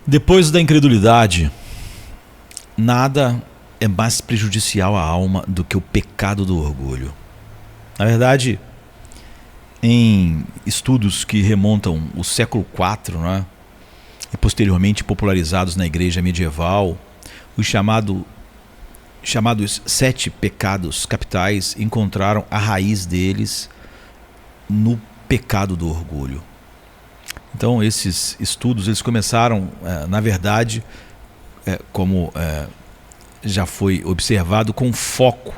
Depois da incredulidade, nada é mais prejudicial à alma do que o pecado do orgulho. Na verdade, em estudos que remontam o século IV, né, e posteriormente popularizados na igreja medieval, os chamados 7 pecados capitais encontraram a raiz deles no pecado do orgulho. Então esses estudos eles começaram, na verdade, como já foi observado, com foco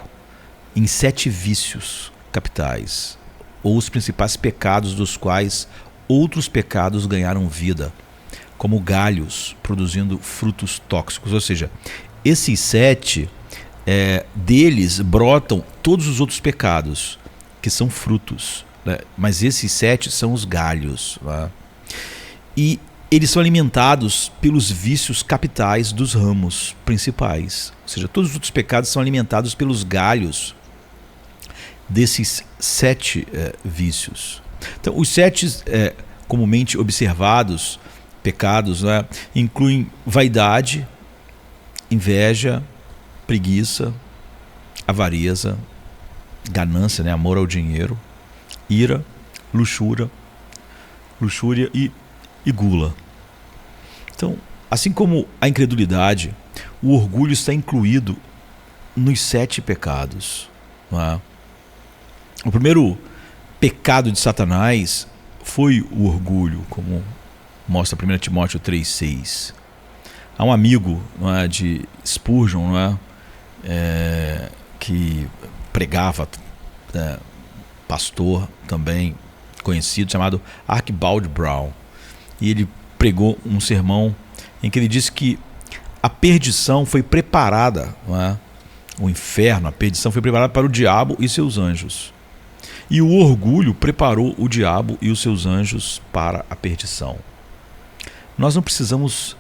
em 7 vícios capitais, ou os principais pecados dos quais outros pecados ganharam vida, como galhos produzindo frutos tóxicos. Ou seja, esses 7, deles brotam todos os outros pecados, que são frutos, né? Mas esses 7 são os galhos, né? E eles são alimentados pelos vícios capitais dos ramos principais. Ou seja, todos os outros pecados são alimentados pelos galhos desses 7 vícios. Então, os 7 comumente observados pecados, né, incluem vaidade, inveja, preguiça, avareza, ganância, né, amor ao dinheiro, ira, luxúria e gula. Então, assim como a incredulidade, o orgulho está incluído nos 7 pecados, não é? O primeiro pecado de Satanás foi o orgulho, como mostra 1 Timóteo 3,6. Há um amigo, não é, de Spurgeon, não é, que pregava, pastor também conhecido, chamado Archibald Brown. E ele pregou um sermão em que ele disse que a perdição foi preparada, não é? O inferno, a perdição foi preparada para o diabo e seus anjos. E o orgulho preparou o diabo e os seus anjos para a perdição. Nós não precisamos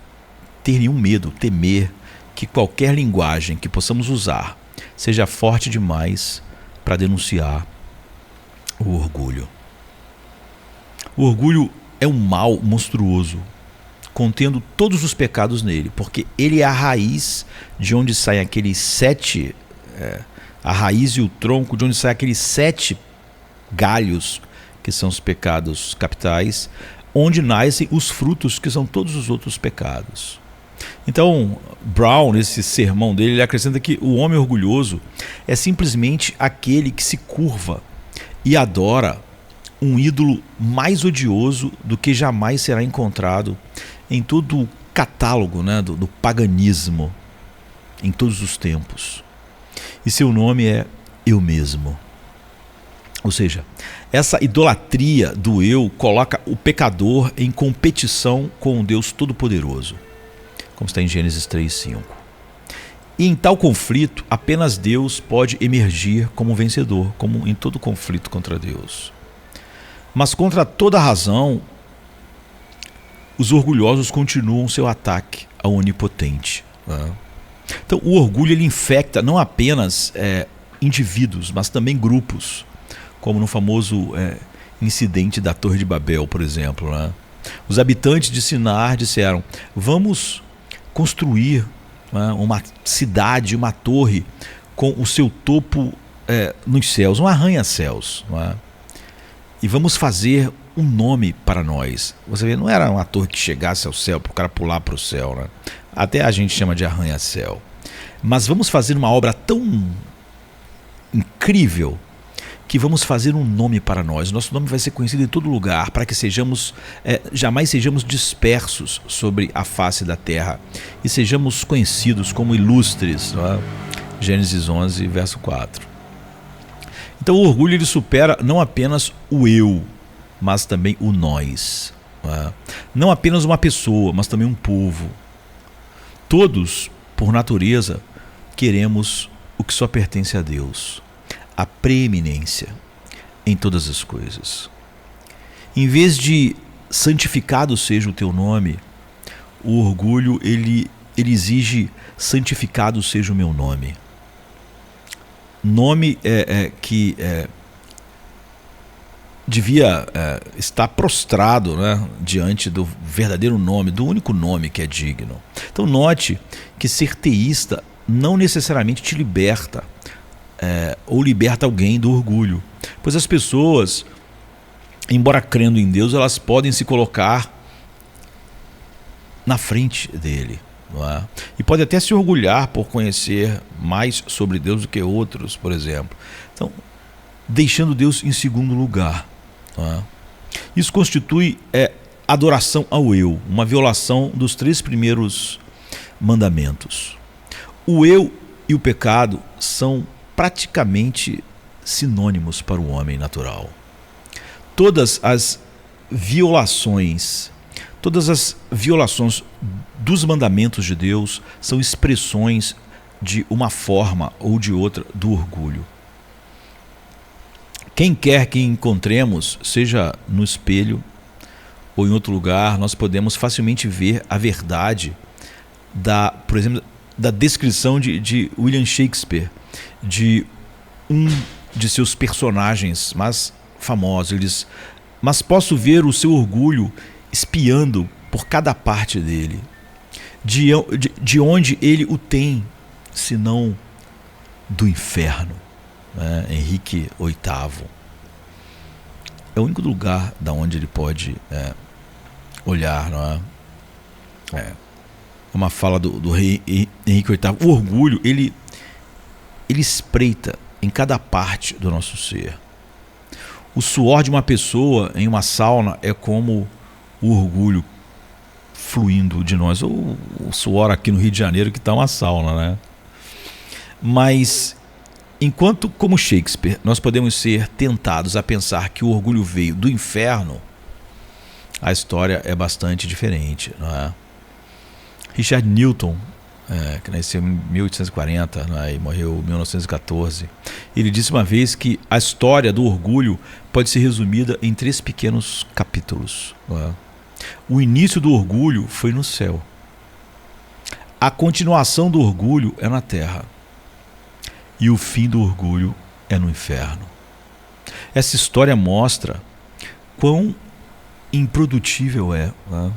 ter nenhum medo, temer que qualquer linguagem que possamos usar seja forte demais para denunciar o orgulho. O orgulho é um mal monstruoso, contendo todos os pecados nele, porque ele é a raiz de onde saem aqueles 7, a raiz e o tronco de onde saem aqueles 7 galhos, que são os pecados capitais, onde nascem os frutos, que são todos os outros pecados. Então, Brown, nesse sermão dele, ele acrescenta que o homem orgulhoso é simplesmente aquele que se curva e adora um ídolo mais odioso do que jamais será encontrado em todo o catálogo, né, do paganismo em todos os tempos. E seu nome é eu mesmo. Ou seja, essa idolatria do eu coloca o pecador em competição com o Deus Todo-Poderoso, como está em Gênesis 3:5. E em tal conflito, apenas Deus pode emergir como vencedor, como em todo conflito contra Deus. Mas contra toda razão, os orgulhosos continuam seu ataque ao Onipotente, né? Então, o orgulho ele infecta não apenas indivíduos, mas também grupos, como no famoso incidente da Torre de Babel, por exemplo, né? Os habitantes de Sinar disseram: vamos construir, né, uma cidade, uma torre com o seu topo nos céus, um arranha-céus, né? E vamos fazer um nome para nós. Você vê, não era uma torre que chegasse ao céu para o cara pular para o céu, né? Até a gente chama de arranha-céu. Mas vamos fazer uma obra tão incrível que vamos fazer um nome para nós. Nosso nome vai ser conhecido em todo lugar, para que jamais sejamos dispersos sobre a face da terra e sejamos conhecidos como ilustres, não é? Gênesis 11, verso 4. Então o orgulho ele supera não apenas o eu, mas também o nós, não é? Não apenas uma pessoa, mas também um povo. Todos, por natureza, queremos o que só pertence a Deus, a preeminência em todas as coisas. Em vez de santificado seja o teu nome, o orgulho ele exige santificado seja o meu nome. Nome que devia estar prostrado, né, diante do verdadeiro nome, do único nome que é digno. Então note que ser teísta não necessariamente te liberta ou liberta alguém do orgulho, pois as pessoas, embora crendo em Deus, elas podem se colocar na frente dele, não é? E pode até se orgulhar por conhecer mais sobre Deus do que outros, por exemplo. Então, deixando Deus em segundo lugar. Isso constitui adoração ao eu, uma violação dos 3 primeiros mandamentos. O eu e o pecado são praticamente sinônimos para o homem natural. Todas as violações dos mandamentos de Deus são expressões de uma forma ou de outra do orgulho. Quem quer que encontremos, seja no espelho ou em outro lugar, nós podemos facilmente ver a verdade por exemplo, da descrição de William Shakespeare, de um de seus personagens mais famosos. Ele diz: mas posso ver o seu orgulho espiando por cada parte dele. De onde ele o tem, senão do inferno. Henrique VIII. É o único lugar da onde ele pode olhar, não é? Uma fala do rei Henrique VIII. O orgulho, ele espreita em cada parte do nosso ser. O suor de uma pessoa em uma sauna é como o orgulho fluindo de nós, ou o suor aqui no Rio de Janeiro, que está uma sauna, né? Mas enquanto, como Shakespeare, nós podemos ser tentados a pensar que o orgulho veio do inferno, a história é bastante diferente, não é? Richard Newton, que nasceu em 1840, né, e morreu em 1914, ele disse uma vez que a história do orgulho pode ser resumida em 3 pequenos capítulos, não é? O início do orgulho foi no céu. A continuação do orgulho é na terra. E o fim do orgulho é no inferno. Essa história mostra quão improdutível é, né?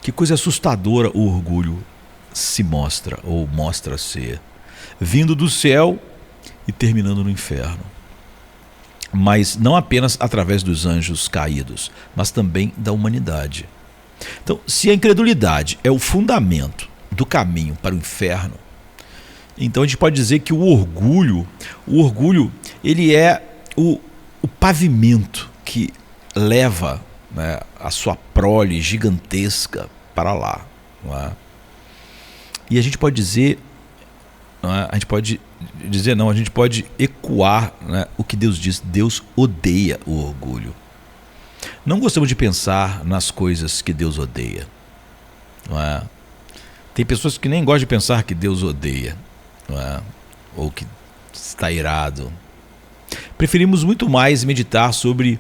Que coisa assustadora o orgulho se mostra, ou mostra ser, vindo do céu e terminando no inferno. Mas não apenas através dos anjos caídos, mas também da humanidade. Então, se a incredulidade é o fundamento do caminho para o inferno, então a gente pode dizer que o orgulho ele é o pavimento que leva, né, a sua prole gigantesca para lá, não é? E a gente pode dizer, a gente pode ecoar, né, o que Deus diz. Deus odeia o orgulho. Não gostamos de pensar nas coisas que Deus odeia, não é? Tem pessoas que nem gostam de pensar que Deus odeia, não é? Ou que está irado. Preferimos muito mais meditar sobre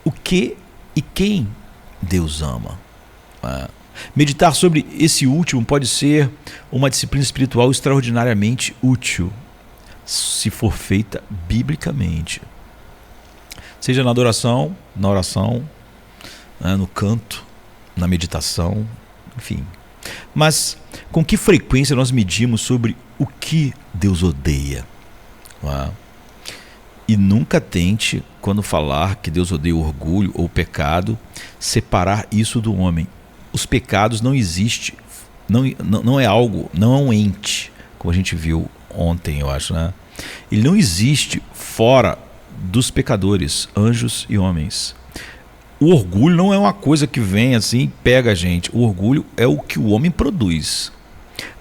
o que e quem Deus ama, não é? Meditar sobre esse último pode ser uma disciplina espiritual extraordinariamente útil, se for feita biblicamente. Seja na adoração, na oração, né, no canto, na meditação, enfim. Mas com que frequência nós medimos sobre o que Deus odeia? Não é? E nunca tente, quando falar que Deus odeia o orgulho ou o pecado, separar isso do homem. Os pecados não existem, não é algo, não é um ente, como a gente viu ontem, eu acho, né? Ele não existe fora dos pecadores, anjos e homens. O orgulho não é uma coisa que vem assim e pega a gente. O orgulho é o que o homem produz.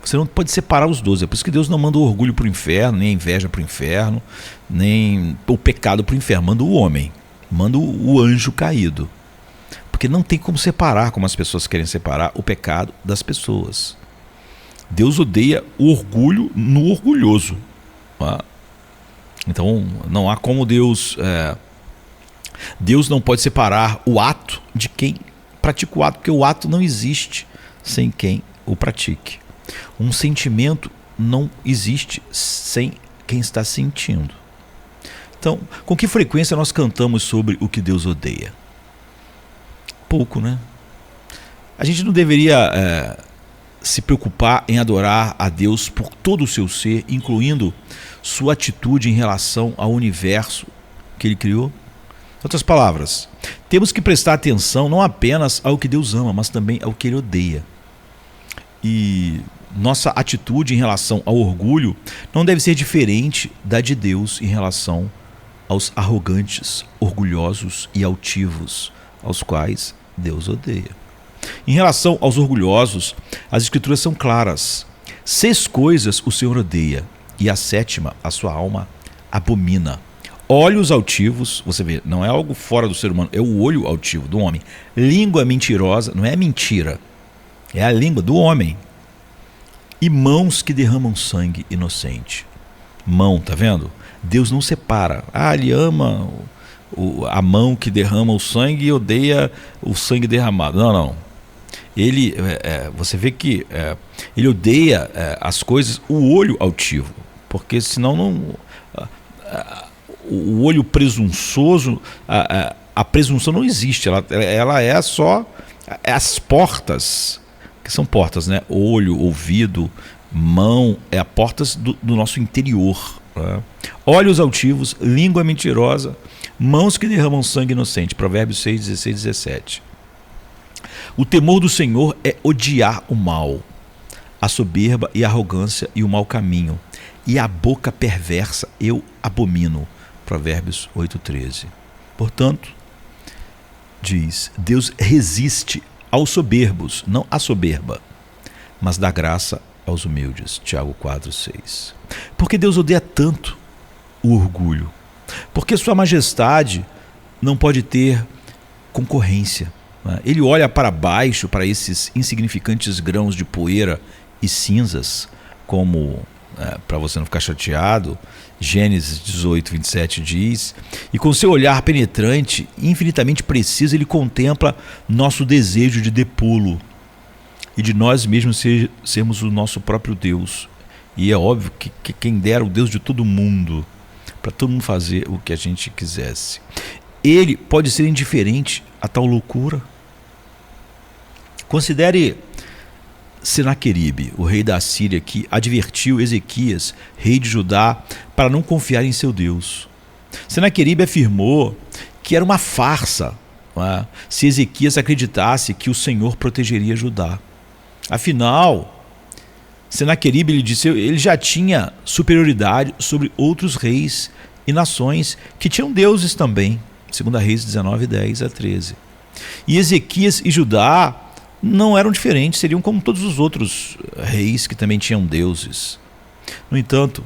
Você não pode separar os dois. É por isso que Deus não manda o orgulho para o inferno, nem a inveja para o inferno, nem o pecado para o inferno. Manda o homem, manda o anjo caído. Porque não tem como separar, como as pessoas querem separar, o pecado das pessoas. Deus odeia o orgulho no orgulhoso. Então não há como Deus não pode separar o ato de quem pratica o ato, porque o ato não existe sem quem o pratique. Um sentimento não existe sem quem está sentindo. Então, com que frequência nós cantamos sobre o que Deus odeia? Pouco, né? A gente não deveria se preocupar em adorar a Deus por todo o seu ser, incluindo sua atitude em relação ao universo que Ele criou? Em outras palavras, temos que prestar atenção não apenas ao que Deus ama, mas também ao que Ele odeia. E nossa atitude em relação ao orgulho não deve ser diferente da de Deus em relação aos arrogantes, orgulhosos e altivos, aos quais Deus odeia. Em relação aos orgulhosos, as Escrituras são claras. 6 coisas o Senhor odeia, e a 7ª a sua alma abomina. Olhos altivos, você vê, não é algo fora do ser humano, é o olho altivo do homem. Língua mentirosa, não é mentira, é a língua do homem. E mãos que derramam sangue inocente. Mão, tá vendo? Deus não separa. Ele ama a mão que derrama o sangue e odeia o sangue derramado. Não. Ele, você vê que ele odeia as coisas, o olho altivo, porque senão não, o olho presunçoso, a presunção não existe, ela é só as portas, que são portas, né? Olho, ouvido, mão, a portas do nosso interior, né? Olhos altivos, língua mentirosa, mãos que derramam sangue inocente. Provérbios 6, 16, 17. O temor do Senhor é odiar o mal, a soberba e a arrogância e o mau caminho, e a boca perversa eu abomino. Provérbios 8:13. Portanto, diz, Deus resiste aos soberbos, não à soberba, mas dá graça aos humildes. Tiago 4:6. Por que Deus odeia tanto o orgulho? Porque sua majestade não pode ter concorrência. Ele olha para baixo, para esses insignificantes grãos de poeira e cinzas, como, para você não ficar chateado, Gênesis 18, 27 diz, e com seu olhar penetrante, infinitamente preciso, ele contempla nosso desejo de depô-lo e de nós mesmos sermos o nosso próprio Deus. E é óbvio que quem dera o Deus de todo mundo, para todo mundo fazer o que a gente quisesse. Ele pode ser indiferente a tal loucura? Considere Senaqueribe, o rei da Síria, que advertiu Ezequias, rei de Judá, para não confiar em seu Deus. Senaqueribe afirmou que era uma farsa, se Ezequias acreditasse que o Senhor protegeria Judá. Afinal, Senaqueribe, ele disse, ele já tinha superioridade sobre outros reis e nações que tinham deuses também. 2 Reis 19, 10 a 13. E Ezequias e Judá não eram diferentes, seriam como todos os outros reis que também tinham deuses. No entanto,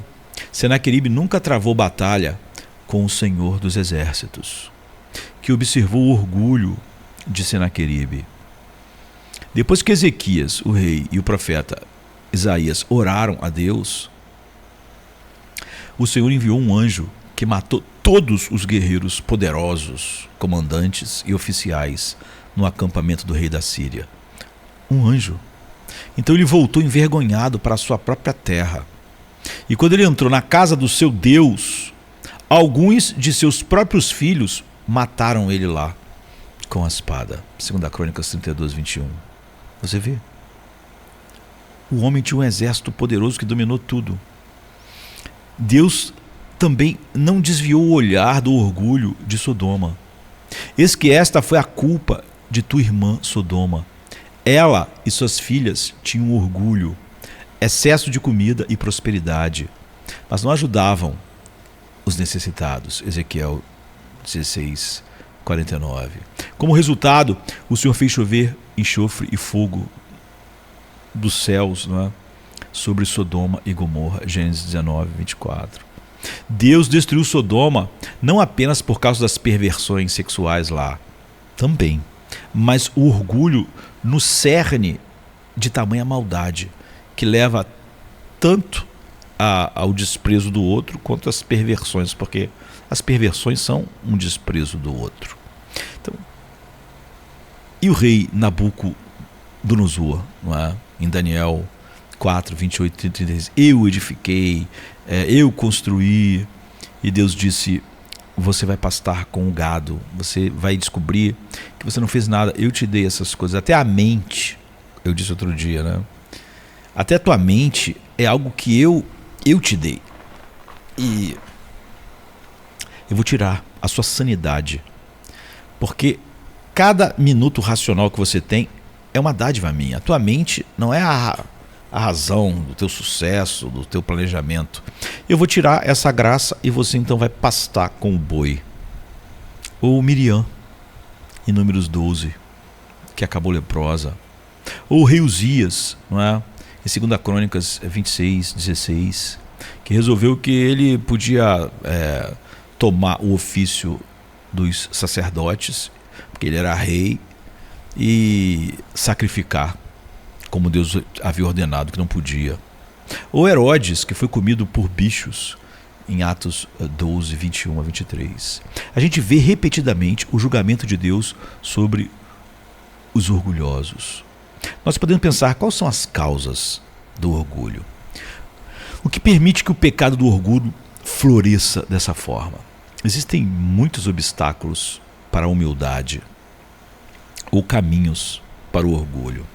Senaqueribe nunca travou batalha com o Senhor dos Exércitos, que observou o orgulho de Senaqueribe. Depois que Ezequias, o rei, e o profeta Isaías oraram a Deus, o Senhor enviou um anjo que matou todos os guerreiros poderosos, comandantes e oficiais no acampamento do rei da Síria. Um anjo. Então ele voltou envergonhado para a sua própria terra. E quando ele entrou na casa do seu Deus, alguns de seus próprios filhos mataram ele lá com a espada. 2 Crônicas 32, 21. Você vê? O homem tinha um exército poderoso que dominou tudo. Deus também não desviou o olhar do orgulho de Sodoma. Eis que esta foi a culpa de tua irmã Sodoma. Ela e suas filhas tinham orgulho, excesso de comida e prosperidade, mas não ajudavam os necessitados. Ezequiel 16, 49. Como resultado, o Senhor fez chover enxofre e fogo dos céus, sobre Sodoma e Gomorra. Gênesis 19, 24. Deus destruiu Sodoma não apenas por causa das perversões sexuais lá, também, mas o orgulho no cerne de tamanha maldade, que leva tanto ao desprezo do outro quanto às perversões, porque as perversões são um desprezo do outro. Então, e o rei Nabucodonosor, em Daniel 4, 28 e 36, eu edifiquei, eu construí, e Deus disse você vai pastar com o gado, você vai descobrir que você não fez nada. Eu te dei essas coisas, até a mente, eu disse outro dia, né? Até a tua mente é algo que eu te dei. E eu vou tirar a sua sanidade, porque cada minuto racional que você tem é uma dádiva minha. A tua mente não é a razão do teu sucesso, do teu planejamento. Eu vou tirar essa graça e você então vai pastar com o boi. Ou Miriam, em Números 12, que acabou leprosa. Ou o rei Uzias, não é? Em 2 Crônicas 26, 16, que resolveu que ele podia tomar o ofício dos sacerdotes, porque ele era rei, e sacrificar, como Deus havia ordenado que não podia. Ou Herodes, que foi comido por bichos, em Atos 12, 21 a 23. A gente vê repetidamente o julgamento de Deus sobre os orgulhosos. Nós podemos pensar quais são as causas do orgulho. O que permite que o pecado do orgulho floresça dessa forma? Existem muitos obstáculos para a humildade ou caminhos para o orgulho.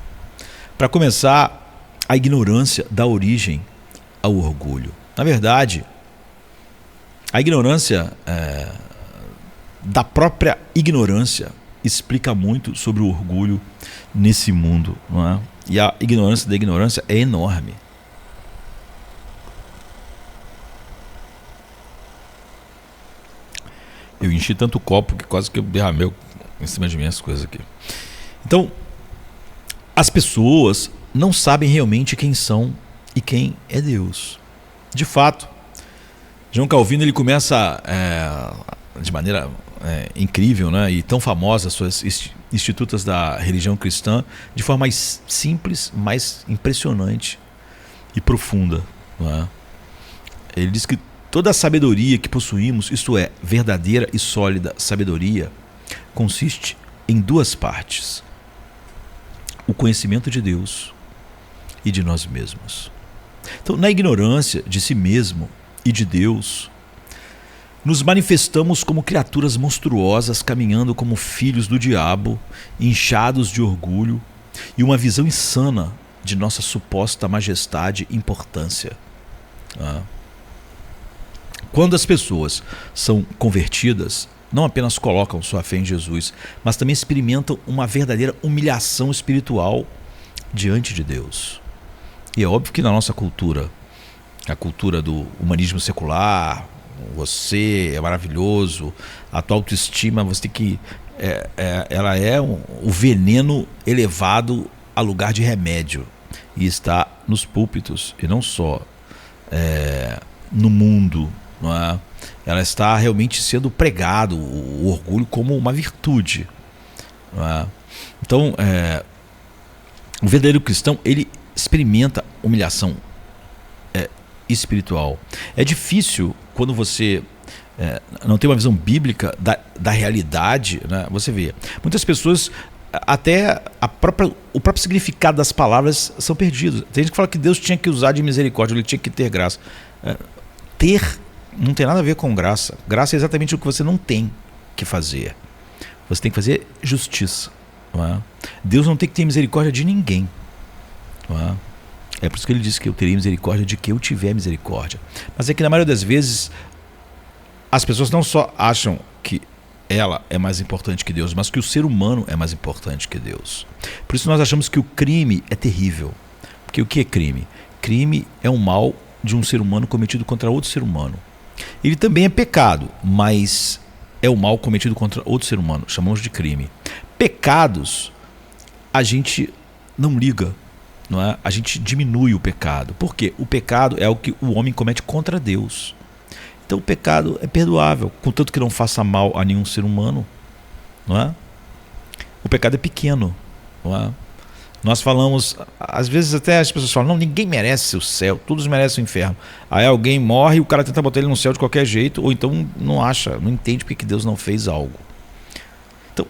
Para começar, a ignorância dá origem ao orgulho. Na verdade, a ignorância da própria ignorância explica muito sobre o orgulho nesse mundo, não é? E a ignorância da ignorância é enorme. Eu enchi tanto copo que quase que eu derramei em cima de mim as coisas aqui. Então, as pessoas não sabem realmente quem são e quem é Deus. De fato, João Calvino ele começa de maneira incrível, né, e tão famosa as suas institutas da religião cristã, de forma mais simples, mais impressionante e profunda, não é? Ele diz que toda a sabedoria que possuímos, isto é, verdadeira e sólida sabedoria, consiste em duas partes: o conhecimento de Deus e de nós mesmos. Então, na ignorância de si mesmo e de Deus, nos manifestamos como criaturas monstruosas, caminhando como filhos do diabo, inchados de orgulho e uma visão insana de nossa suposta majestade e importância. Quando as pessoas são convertidas, não apenas colocam sua fé em Jesus, mas também experimentam uma verdadeira humilhação espiritual diante de Deus. E é óbvio que na nossa cultura, a cultura do humanismo secular, você é maravilhoso, a tua autoestima, você tem que ela é o veneno elevado a lugar de remédio, e está nos púlpitos e não só no mundo, não é? Ela está realmente sendo pregado, o orgulho, como uma virtude, não é? Então, o verdadeiro cristão, ele experimenta humilhação espiritual. É difícil quando você não tem uma visão bíblica da realidade, né? Você vê, muitas pessoas, até o próprio significado das palavras são perdidos. Tem gente que fala que Deus tinha que usar de misericórdia, ele tinha que ter graça. Ter não tem nada a ver com graça. Graça é exatamente o que você não tem que fazer. Você tem que fazer justiça, não é? Deus não tem que ter misericórdia de ninguém, não é? É por isso que ele disse que eu teria misericórdia de que eu tiver misericórdia. Mas é que na maioria das vezes as pessoas não só acham que ela é mais importante que Deus, mas que o ser humano é mais importante que Deus. Por isso nós achamos que o crime é terrível. Porque o que é crime? Crime é um mal de um ser humano cometido contra outro ser humano. Ele também é pecado, mas é o mal cometido contra outro ser humano. Chamamos de crime. Pecados, a gente não liga, não é? A gente diminui o pecado. Por quê? O pecado é o que o homem comete contra Deus. Então o pecado é perdoável, contanto que não faça mal a nenhum ser humano, não é? O pecado é pequeno, não é? Nós falamos, às vezes até as pessoas falam, não, ninguém merece o céu, todos merecem o inferno. Aí alguém morre e o cara tenta botar ele no céu de qualquer jeito, ou então não acha, não entende porque que Deus não fez algo. Então,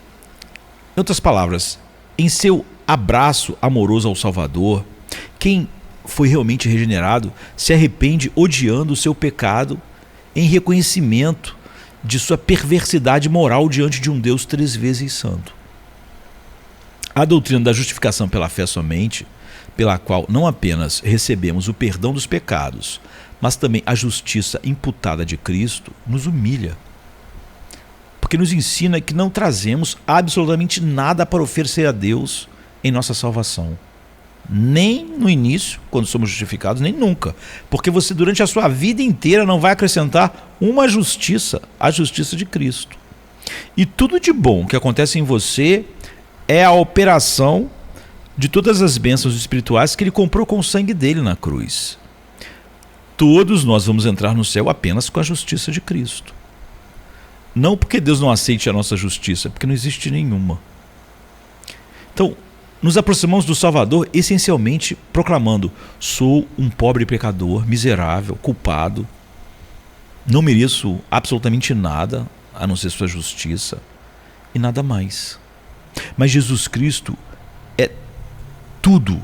em outras palavras, em seu abraço amoroso ao Salvador, quem foi realmente regenerado se arrepende odiando o seu pecado em reconhecimento de sua perversidade moral diante de um Deus 3 vezes santo. A doutrina da justificação pela fé somente, pela qual não apenas recebemos o perdão dos pecados, mas também a justiça imputada de Cristo, nos humilha. Porque nos ensina que não trazemos absolutamente nada para oferecer a Deus em nossa salvação. Nem no início, quando somos justificados, nem nunca. Porque você durante a sua vida inteira não vai acrescentar uma justiça, a justiça de Cristo. E tudo de bom que acontece em você é a operação de todas as bênçãos espirituais que ele comprou com o sangue dele na cruz. Todos nós vamos entrar no céu apenas com a justiça de Cristo. Não porque Deus não aceite a nossa justiça, porque não existe nenhuma. Então, nos aproximamos do Salvador essencialmente proclamando: sou um pobre pecador, miserável, culpado, não mereço absolutamente nada a não ser sua justiça e nada mais. Mas Jesus Cristo é tudo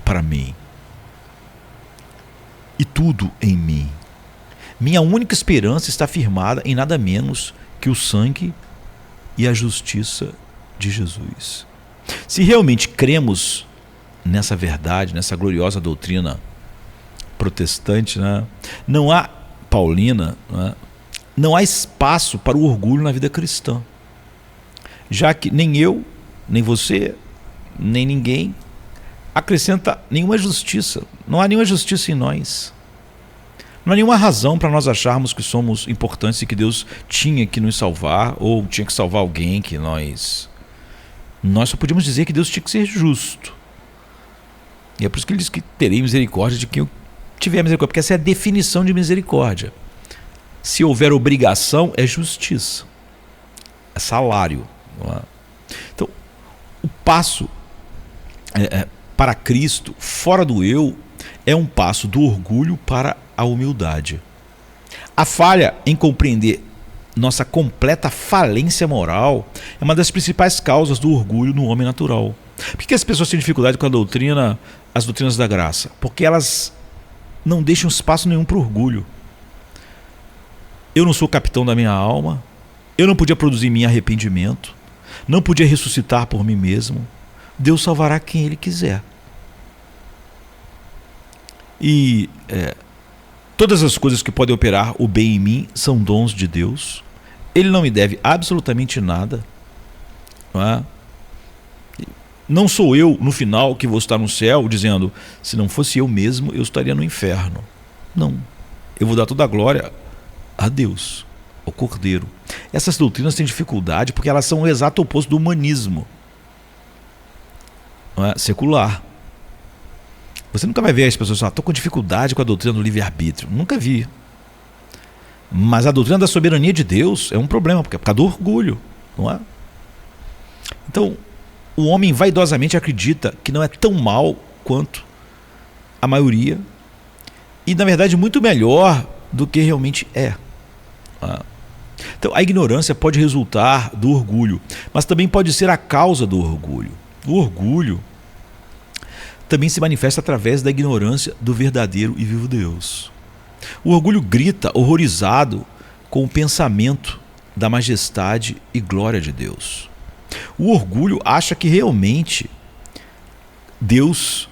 para mim e tudo em mim. Minha única esperança está firmada em nada menos que o sangue e a justiça de Jesus. Se realmente cremos nessa verdade, nessa gloriosa doutrina protestante, né, não há paulina, né, não há espaço para o orgulho na vida cristã. Já que nem eu, nem você, nem ninguém acrescenta nenhuma justiça. Não há nenhuma justiça em nós. Não há nenhuma razão para nós acharmos que somos importantes e que Deus tinha que nos salvar ou tinha que salvar alguém que nós só podíamos dizer que Deus tinha que ser justo. E é por isso que ele diz que terei misericórdia de quem eu tiver misericórdia, porque essa é a definição de misericórdia. Se houver obrigação, é justiça, é salário. Não é? Então, o passo para Cristo, fora do eu, é um passo do orgulho para a humildade. A falha em compreender nossa completa falência moral é uma das principais causas do orgulho no homem natural. Por que as pessoas têm dificuldade com as doutrinas da graça? Porque elas não deixam espaço nenhum para o orgulho. Eu não sou capitão da minha alma, eu não podia produzir em mim arrependimento, não podia ressuscitar por mim mesmo. Deus salvará quem Ele quiser. E todas as coisas que podem operar o bem em mim são dons de Deus. Ele não me deve absolutamente nada. Não é? Não sou eu, no final, que vou estar no céu dizendo: se não fosse eu mesmo, eu estaria no inferno. Não. Eu vou dar toda a glória a Deus, ao Cordeiro. Essas doutrinas têm dificuldade porque elas são o exato oposto do humanismo, não é? Secular. Você nunca vai ver as pessoas falar: estou com dificuldade com a doutrina do livre-arbítrio. Nunca vi. Mas a doutrina da soberania de Deus é um problema, porque é por causa do orgulho, não é? Então, o homem vaidosamente acredita que não é tão mal quanto a maioria, e na verdade muito melhor do que realmente é. Então, a ignorância pode resultar do orgulho, mas também pode ser a causa do orgulho. O orgulho também se manifesta através da ignorância do verdadeiro e vivo Deus. O orgulho grita horrorizado com o pensamento da majestade e glória de Deus. O orgulho acha que realmente Deus,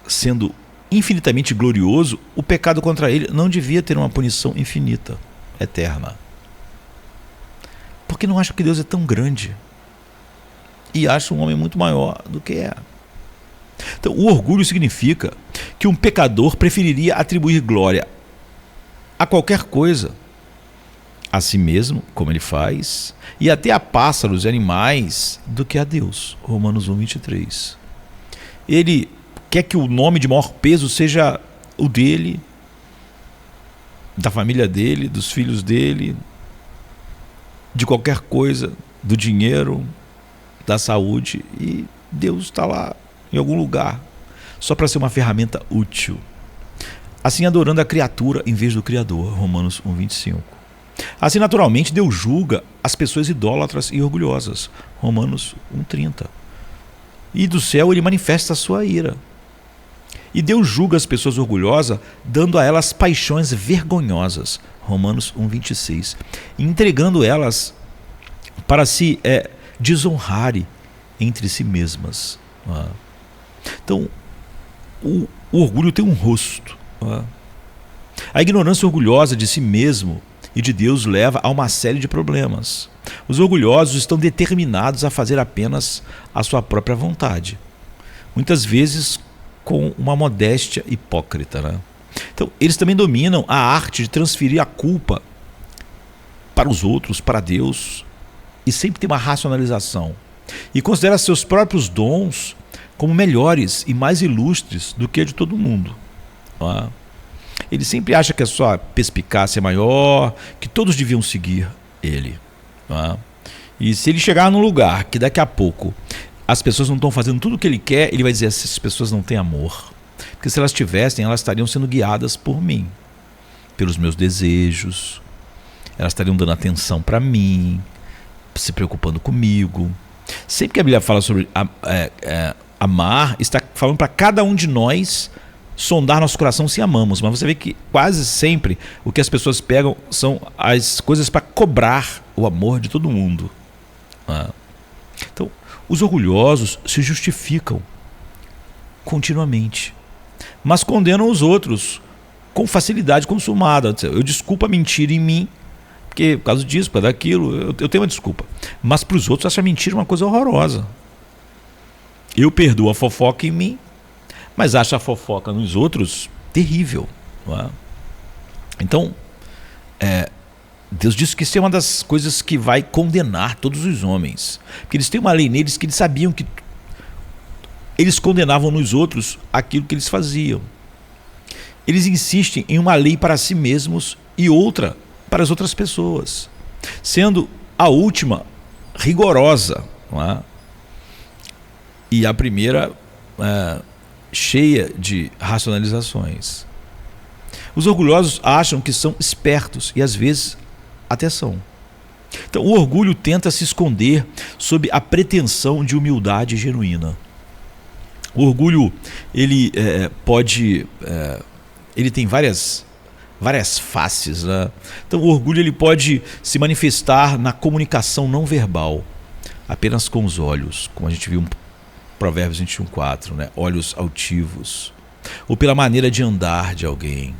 sendo infinitamente glorioso, o pecado contra ele não devia ter uma punição infinita, eterna. Porque não acha que Deus é tão grande e acha um homem muito maior do que é. Então, o orgulho significa que um pecador preferiria atribuir glória a qualquer coisa, a si mesmo, como ele faz, e até a pássaros e animais, do que a Deus. Romanos 1:23. Ele quer que o nome de maior peso seja o dele, da família dele, dos filhos dele, de qualquer coisa, do dinheiro, da saúde, e Deus está lá em algum lugar, só para ser uma ferramenta útil. Assim, adorando a criatura em vez do Criador. Romanos 1:25. Assim, naturalmente, Deus julga as pessoas idólatras e orgulhosas. Romanos 1:30. E do céu ele manifesta a sua ira. E Deus julga as pessoas orgulhosas, dando a elas paixões vergonhosas. Romanos 1:26, entregando elas para se desonrarem entre si mesmas. Então, o orgulho tem um rosto. A ignorância orgulhosa de si mesmo e de Deus leva a uma série de problemas. Os orgulhosos estão determinados a fazer apenas a sua própria vontade, muitas vezes com uma modéstia hipócrita. Então, eles também dominam a arte de transferir a culpa para os outros, para Deus, e sempre tem uma racionalização. E considera seus próprios dons como melhores e mais ilustres do que a de todo mundo. Ele sempre acha que a sua perspicácia é maior, que todos deviam seguir ele. E se ele chegar num lugar que daqui a pouco as pessoas não estão fazendo tudo o que ele quer, ele vai dizer: essas pessoas não têm amor. Porque se elas tivessem, elas estariam sendo guiadas por mim, pelos meus desejos, elas estariam dando atenção para mim, se preocupando comigo. Sempre que a Bíblia fala sobre amar, está falando para cada um de nós sondar nosso coração se amamos. Mas você vê que quase sempre o que as pessoas pegam são as coisas para cobrar o amor de todo mundo. Então, os orgulhosos se justificam continuamente, mas condenam os outros com facilidade consumada. Eu desculpo a mentira em mim, porque por causa disso, por causa daquilo, eu tenho uma desculpa. Mas para os outros, essa mentira é uma coisa horrorosa. Eu perdoo a fofoca em mim, mas acho a fofoca nos outros terrível. Então, Deus disse que isso é uma das coisas que vai condenar todos os homens. Porque eles têm uma lei neles que eles sabiam que eles condenavam nos outros aquilo que eles faziam. Eles insistem em uma lei para si mesmos e outra para as outras pessoas, sendo a última rigorosa, e a primeira cheia de racionalizações. Os orgulhosos acham que são espertos e às vezes até são. Então, o orgulho tenta se esconder sob a pretensão de humildade genuína. O orgulho, ele ele tem várias faces. Então, o orgulho ele pode se manifestar na comunicação não verbal, apenas com os olhos, como a gente viu em Provérbios 21:4, olhos altivos, ou pela maneira de andar de alguém,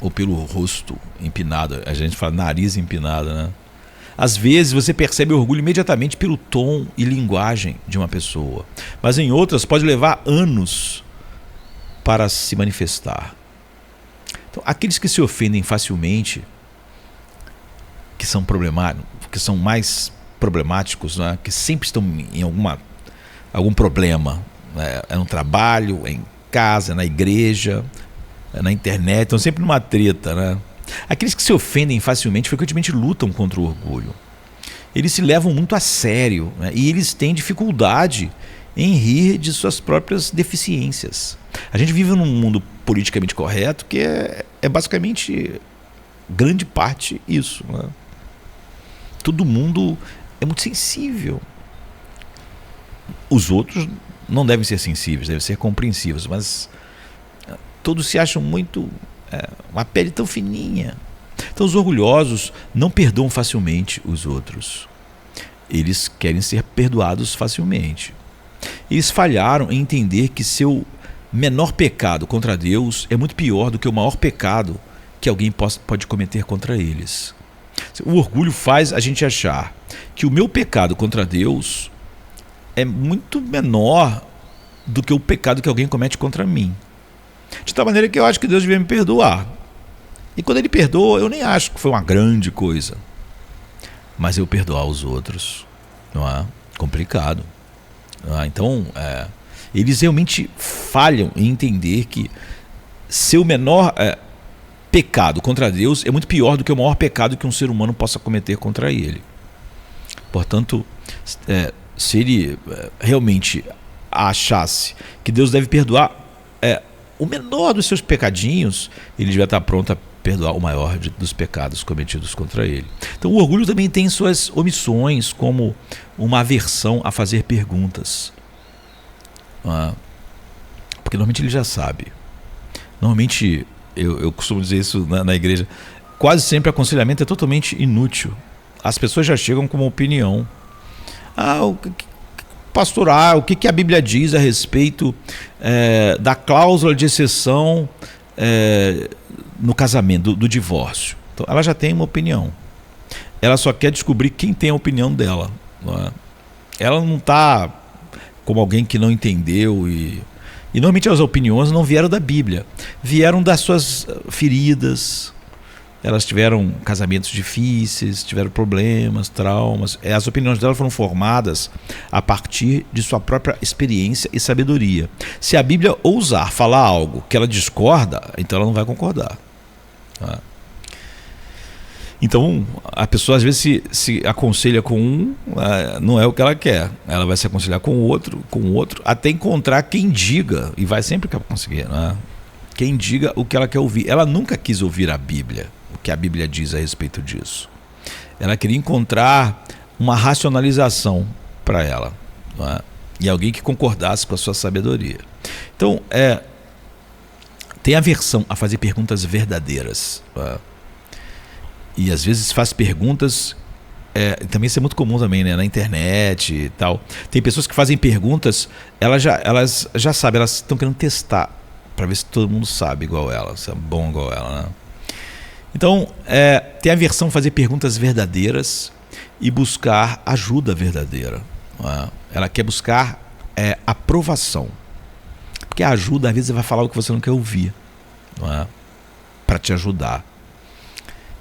ou pelo rosto empinado. A gente fala nariz empinado. Às vezes você percebe o orgulho imediatamente pelo tom e linguagem de uma pessoa, mas em outras pode levar anos para se manifestar. Então, aqueles que se ofendem facilmente, que são problemáticos, que são mais problemáticos, que sempre estão em algum problema, no trabalho, em casa, na igreja, na internet, estão sempre numa treta. Aqueles que se ofendem facilmente frequentemente lutam contra o orgulho. Eles se levam muito a sério, e eles têm dificuldade em rir de suas próprias deficiências. A gente vive num mundo politicamente correto que é basicamente grande parte isso. Todo mundo é muito sensível. Os outros não devem ser sensíveis, devem ser compreensivos, mas todos se acham muito... uma pele tão fininha. Então, os orgulhosos não perdoam facilmente os outros. Eles querem ser perdoados facilmente. Eles falharam em entender que seu menor pecado contra Deus é muito pior do que o maior pecado que alguém pode cometer contra eles. O orgulho faz a gente achar que o meu pecado contra Deus é muito menor do que o pecado que alguém comete contra mim. De tal maneira que eu acho que Deus devia me perdoar. E quando Ele perdoa, eu nem acho que foi uma grande coisa. Mas eu perdoar os outros, não é complicado. Então, eles realmente falham em entender que seu menor pecado contra Deus é muito pior do que o maior pecado que um ser humano possa cometer contra Ele. Portanto, se ele realmente achasse que Deus deve perdoar o menor dos seus pecadinhos, ele já está pronto a perdoar o maior dos pecados cometidos contra ele. Então, o orgulho também tem suas omissões, como uma aversão a fazer perguntas. Porque normalmente ele já sabe. Normalmente eu costumo dizer isso na igreja, quase sempre aconselhamento é totalmente inútil. As pessoas já chegam com uma opinião. Pastoral, o que a Bíblia diz a respeito da cláusula de exceção no casamento, do divórcio. Então, ela já tem uma opinião. Ela só quer descobrir quem tem a opinião dela. Não é? Ela não está como alguém que não entendeu e normalmente as opiniões não vieram da Bíblia, vieram das suas feridas. Elas tiveram casamentos difíceis, tiveram problemas, traumas. As opiniões dela foram formadas a partir de sua própria experiência e sabedoria. Se a Bíblia ousar falar algo que ela discorda, então ela não vai concordar. Tá? Então, a pessoa às vezes se aconselha com um, não é o que ela quer. Ela vai se aconselhar com o outro, até encontrar quem diga, e vai sempre conseguir, né? Quem diga o que ela quer ouvir. Ela nunca quis ouvir a Bíblia, o que a Bíblia diz a respeito disso. Ela queria encontrar uma racionalização para ela, né? E alguém que concordasse com a sua sabedoria. Então, tem aversão a fazer perguntas verdadeiras, né? E às vezes faz perguntas, também isso é muito comum também, né, na internet e tal. Tem pessoas que fazem perguntas, elas já sabem, elas estão querendo testar para ver se todo mundo sabe igual ela, se é bom igual ela, né? Então, tem a versão fazer perguntas verdadeiras e buscar ajuda verdadeira, né? Ela quer buscar aprovação, porque a ajuda às vezes vai falar o que você não quer ouvir, né, para te ajudar.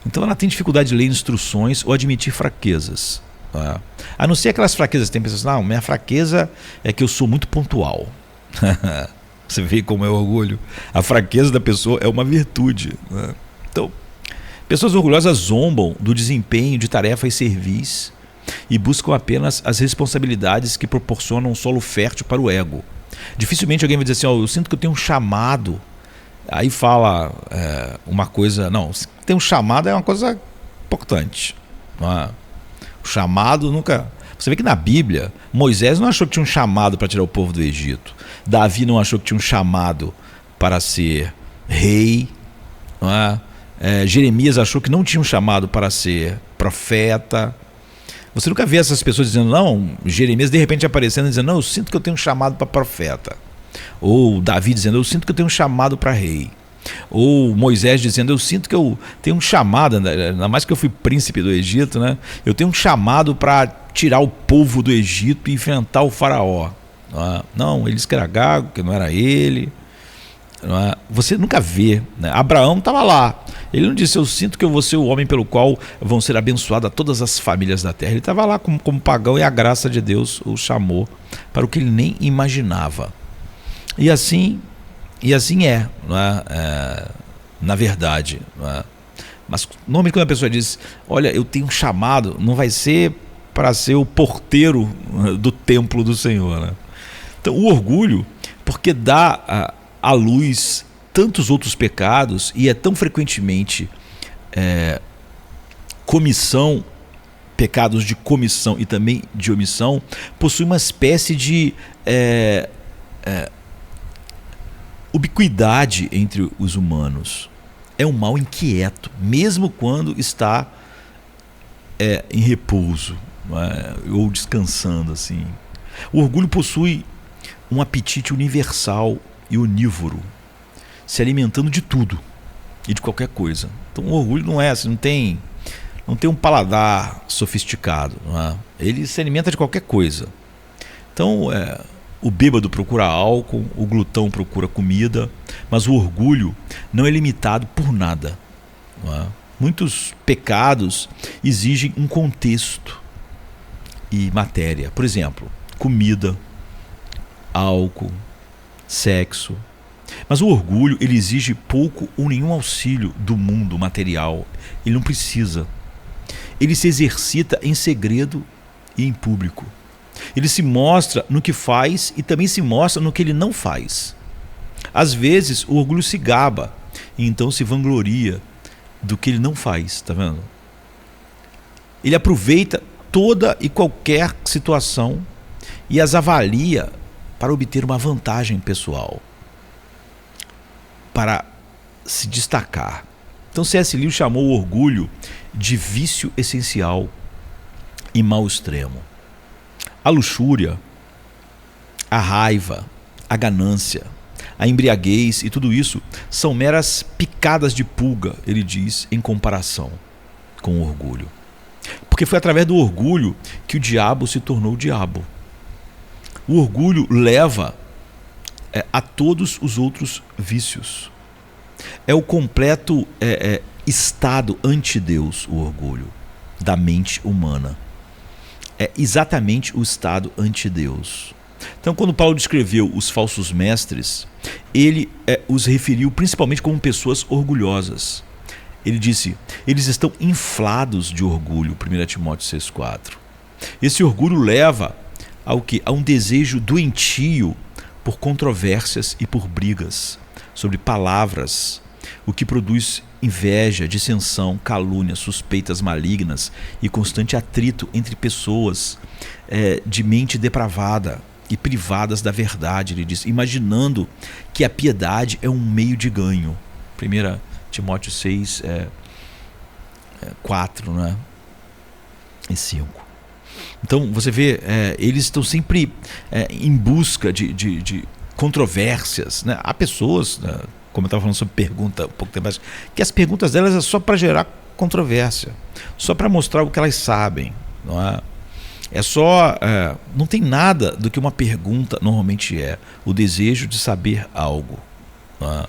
Então ela tem dificuldade de ler instruções ou admitir fraquezas. Tá? A não ser aquelas fraquezas, tem pessoas que não, minha fraqueza é que eu sou muito pontual. Você vê como é o orgulho. A fraqueza da pessoa é uma virtude. Né? Então, pessoas orgulhosas zombam do desempenho de tarefa e serviço e buscam apenas as responsabilidades que proporcionam um solo fértil para o ego. Dificilmente alguém vai dizer assim, eu sinto que eu tenho um chamado. Aí fala uma coisa... Não, tem um chamado é uma coisa importante. Não é? O chamado nunca... Você vê que na Bíblia, Moisés não achou que tinha um chamado para tirar o povo do Egito. Davi não achou que tinha um chamado para ser rei. Não é? Jeremias achou que não tinha um chamado para ser profeta. Você nunca vê essas pessoas dizendo, não, Jeremias de repente aparecendo e dizendo, não, eu sinto que eu tenho um chamado para profeta. Ou Davi dizendo, eu sinto que eu tenho um chamado para rei. Ou Moisés dizendo, eu sinto que eu tenho um chamado, ainda mais que eu fui príncipe do Egito, né? Eu tenho um chamado para tirar o povo do Egito e enfrentar o faraó. Não, ele disse que era gago, que não era ele. Não é? Você nunca vê, né? Abraão estava lá. Ele não disse, eu sinto que eu vou ser o homem pelo qual vão ser abençoadas todas as famílias da terra. Ele estava lá como pagão e a graça de Deus o chamou para o que ele nem imaginava. E assim não é? Na verdade. Não é? Mas normalmente quando a pessoa diz, olha, eu tenho um chamado, não vai ser para ser o porteiro do templo do Senhor. Né? Então o orgulho, porque dá à luz tantos outros pecados e é tão frequentemente pecados de comissão e também de omissão, possui uma espécie de ubiquidade entre os humanos. É um mal inquieto, mesmo quando está em repouso, não é? Ou descansando assim. O orgulho possui um apetite universal e onívoro, se alimentando de tudo e de qualquer coisa. Então o orgulho não é assim, não tem um paladar sofisticado, não é? Ele se alimenta de qualquer coisa. Então o bêbado procura álcool, o glutão procura comida, mas o orgulho não é limitado por nada. Não é? Muitos pecados exigem um contexto e matéria. Por exemplo, comida, álcool, sexo. Mas o orgulho, ele exige pouco ou nenhum auxílio do mundo material. Ele não precisa. Ele se exercita em segredo e em público. Ele se mostra no que faz e também se mostra no que ele não faz. Às vezes o orgulho se gaba e então se vangloria do que ele não faz, tá vendo? Ele aproveita toda e qualquer situação e as avalia para obter uma vantagem pessoal, para se destacar. Então C.S. Lewis chamou o orgulho de vício essencial e mal extremo. A luxúria, a raiva, a ganância, a embriaguez e tudo isso são meras picadas de pulga, ele diz, em comparação com o orgulho. Porque foi através do orgulho que o diabo se tornou o diabo. O orgulho leva a todos os outros vícios. É o completo estado anti-Deus, o orgulho, da mente humana. É exatamente o estado anti-Deus. Então, quando Paulo descreveu os falsos mestres, ele os referiu principalmente como pessoas orgulhosas. Ele disse, eles estão inflados de orgulho, 1 Timóteo 6,4. Esse orgulho leva ao quê? A um desejo doentio por controvérsias e por brigas sobre palavras, o que produz inveja, dissensão, calúnia, suspeitas malignas e constante atrito entre pessoas de mente depravada e privadas da verdade, ele diz, imaginando que a piedade é um meio de ganho. 1 Timóteo 6, 4, né? E 5. Então você vê, eles estão sempre em busca de controvérsias, né? Há pessoas, né, como eu estava falando sobre pergunta um pouco tempo atrás, que as perguntas delas é só para gerar controvérsia, só para mostrar o que elas sabem, não é? Não tem nada do que uma pergunta normalmente é, o desejo de saber algo, não é?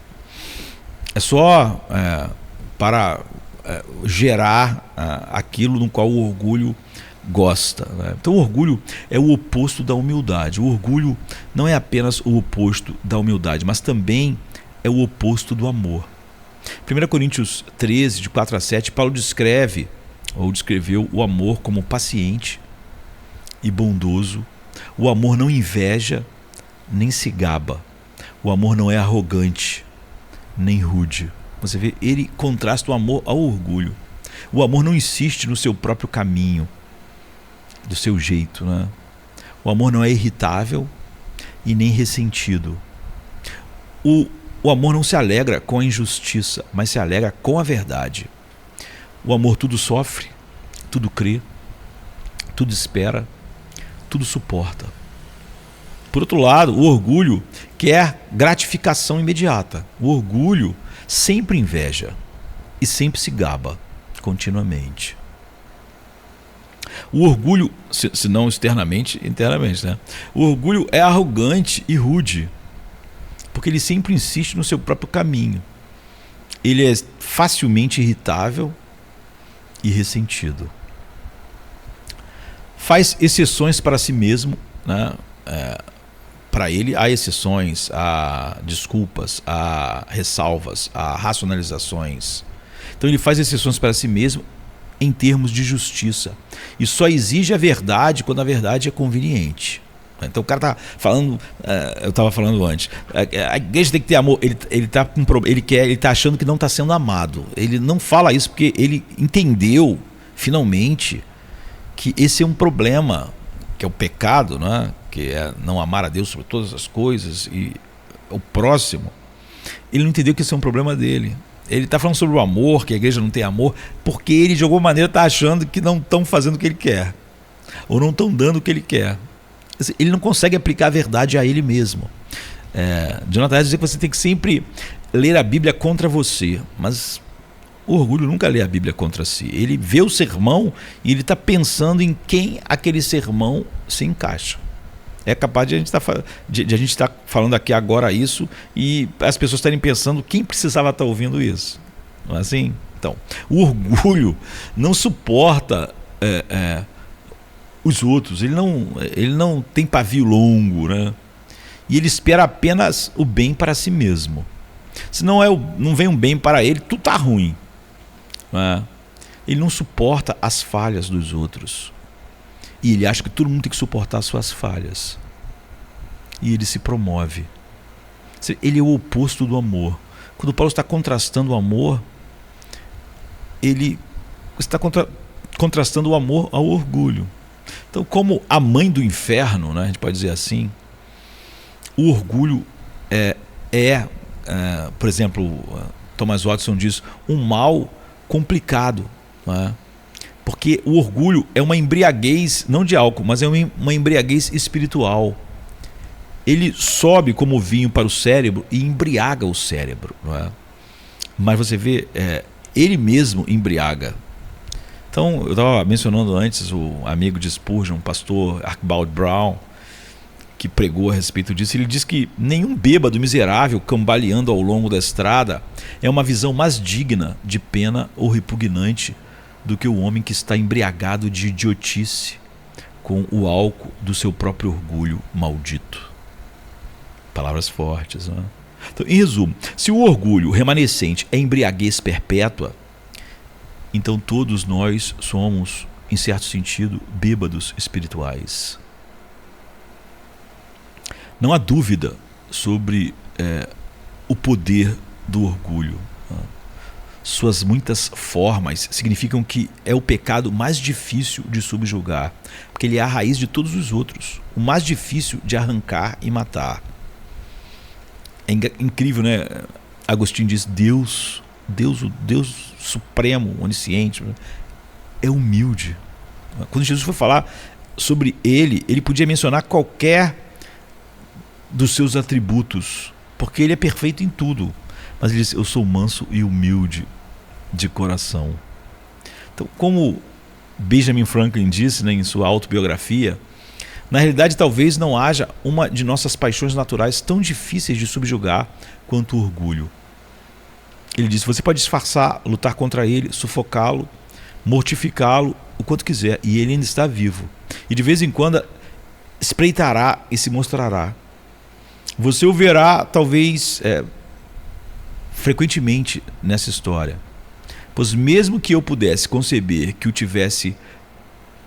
É só para gerar aquilo no qual o orgulho gosta, né? Então o orgulho é o oposto da humildade. O orgulho não é apenas o oposto da humildade, mas também é o oposto do amor. 1 Coríntios 13, de 4 a 7, Paulo descreveu o amor como paciente e bondoso. O amor não inveja nem se gaba. O amor não é arrogante nem rude. Você vê, ele contrasta o amor ao orgulho. O amor não insiste no seu próprio caminho, do seu jeito, né? O amor não é irritável e nem ressentido. O amor não se alegra com a injustiça, mas se alegra com a verdade. O amor tudo sofre, tudo crê, tudo espera, tudo suporta. Por outro lado, o orgulho quer gratificação imediata. O orgulho sempre inveja e sempre se gaba continuamente. O orgulho, se não externamente, internamente, né? O orgulho é arrogante e rude, porque ele sempre insiste no seu próprio caminho. Ele é facilmente irritável e ressentido. Faz exceções para si mesmo, né? Para ele há exceções, há desculpas, há ressalvas, há racionalizações. Então ele faz exceções para si mesmo em termos de justiça e só exige a verdade quando a verdade é conveniente. Então o cara está falando, eu estava falando antes, a igreja tem que ter amor. Ele está achando que não está sendo amado. Ele não fala isso porque ele entendeu finalmente que esse é um problema, que é o pecado, né? Que é não amar a Deus sobre todas as coisas e o próximo. Ele não entendeu que esse é um problema dele. Ele está falando sobre o amor, que a igreja não tem amor, porque ele de alguma maneira está achando que não estão fazendo o que ele quer, ou não estão dando o que ele quer. Ele não consegue aplicar a verdade a ele mesmo. Jonathan diz que você tem que sempre ler a Bíblia contra você, mas o orgulho nunca lê a Bíblia contra si. Ele vê o sermão e ele está pensando em quem aquele sermão se encaixa. É capaz de a gente estar falando aqui agora isso e as pessoas estarem pensando quem precisava estar ouvindo isso. Não é assim? Então, o orgulho não suporta os outros. Ele não tem pavio longo, né? E ele espera apenas o bem para si mesmo. Se não vem um bem para ele, tudo está ruim. Né? Ele não suporta as falhas dos outros. E ele acha que todo mundo tem que suportar as suas falhas. E ele se promove. Ele é o oposto do amor. Quando Paulo está contrastando o amor, ele está contrastando o amor ao orgulho. Então, como a mãe do inferno, né, a gente pode dizer assim, o orgulho por exemplo, Thomas Watson diz, um mal complicado, não é? Porque o orgulho é uma embriaguez, não de álcool, mas é uma embriaguez espiritual. Ele sobe como vinho para o cérebro e embriaga o cérebro, não é? Mas você vê, ele mesmo embriaga. Então, eu estava mencionando antes o amigo de Spurgeon, o pastor Archibald Brown, que pregou a respeito disso. Ele diz que nenhum bêbado miserável cambaleando ao longo da estrada é uma visão mais digna de pena ou repugnante do que o homem que está embriagado de idiotice com o álcool do seu próprio orgulho maldito. Palavras fortes, não é? Então, em resumo, se o orgulho remanescente é embriaguez perpétua, então todos nós somos, em certo sentido, bêbados espirituais. Não há dúvida sobre o poder do orgulho. Suas muitas formas significam que é o pecado mais difícil de subjugar, porque ele é a raiz de todos os outros, o mais difícil de arrancar e matar. É incrível, né? Agostinho diz, Deus supremo, onisciente, é humilde. Quando Jesus foi falar sobre ele podia mencionar qualquer dos seus atributos, porque ele é perfeito em tudo. Mas ele disse, eu sou manso e humilde de coração. Então, como Benjamin Franklin disse, né, em sua autobiografia, na realidade talvez não haja uma de nossas paixões naturais tão difíceis de subjugar quanto o orgulho. Ele disse, você pode disfarçar, lutar contra ele, sufocá-lo, mortificá-lo o quanto quiser, e ele ainda está vivo. E de vez em quando espreitará e se mostrará. Você o verá talvez frequentemente nessa história. Pois mesmo que eu pudesse conceber que o tivesse